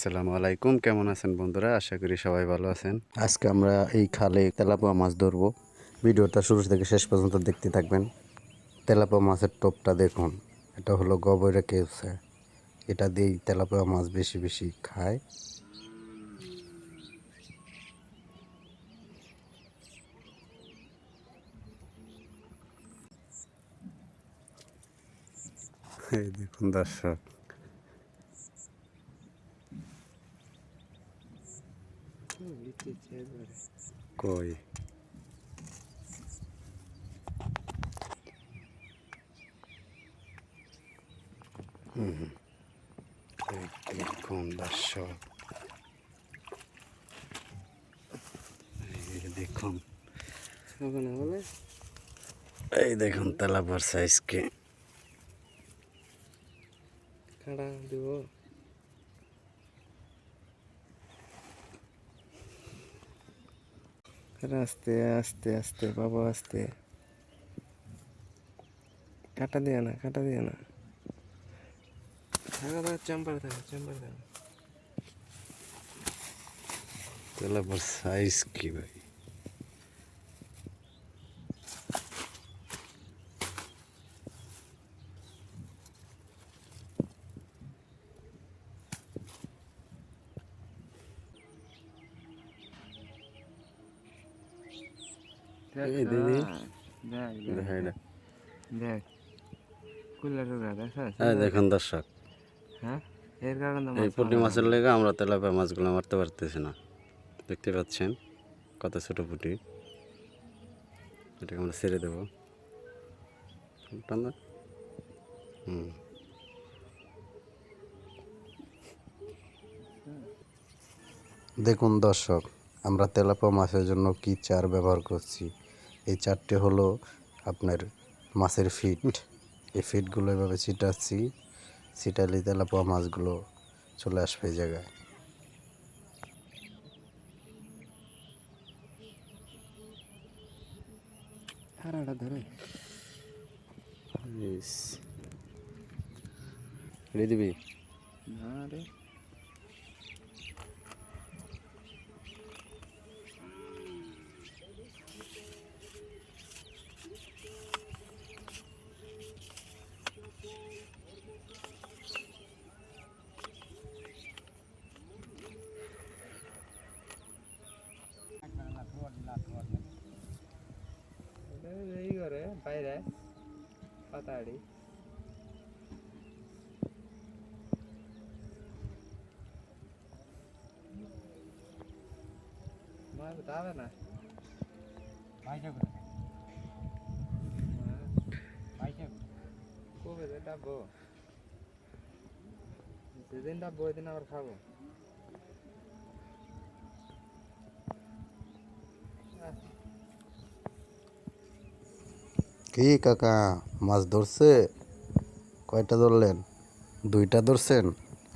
আসসালামু আলাইকুম, কেমন আছেন বন্ধুরা? আশা করি সবাই ভালো আছেন। আজকে আমরা এই খালে তেলাপোয়া মাছ ধরবো। ভিডিওটা শুরু থেকে শেষ পর্যন্ত দেখতে থাকবেন। তেলাপোয়া মাছের টোপটা দেখুন, এটা হলো গোবরে কেউছে। এটা দিয়েই তেলাপোয়া মাছ বেশি বেশি খায়। এই দেখুন দর্শক, কই এই দেখুন দর্শক, এই দেখুন, এই দেখুন তেলাপোয়ার সাইজ কে খাড়া দিব আস্তে আস্তে আস্তে বাবা আস্তে কাটা দিয়ে না চেম্বার থাকে তেলাপোয়ার সাইজ কি ভাই? এই দিদি দেখ কুলার দেখ দেখুন দর্শক, হ্যাঁ এর কারণে এই পুঁটি মাছের লেগে আমরা তেলাপিয়া মাছগুলো মারতে পারতেছি না। দেখতে পাচ্ছেন কত ছোট পুঁটি। এটাকে আমরা ছেড়ে দেবো। দেখুন দর্শক, আমরা তেলাপিয়া মাছের জন্য কি চার ব্যবহার করছি। এই চারটে হলো আপনার মাছের ফিট। এই ফিটগুলো এভাবে ছিটাচ্ছি, ছিটালে তেলাপিয়া মাছগুলো চলে আসবে এই জায়গায়। খাড়াটা ধরে দিবি না রে এই করে বাইরে পাতাড়ি মাছ দাবে না কবে ডাবো যেদিন ডাবো ওই দিন আবার খাবো। কি কাকা, মাছ ধরছে? কয়টা ধরলেন? দুইটা ধরছেন?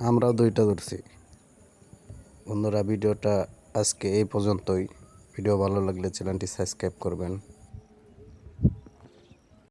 আমরাও দুইটা ধরছি। বন্ধুরা, ভিডিওটা আজকে এই পর্যন্তই। ভিডিও ভালো লাগলে চ্যানেলটি সাবস্ক্রাইব করবেন।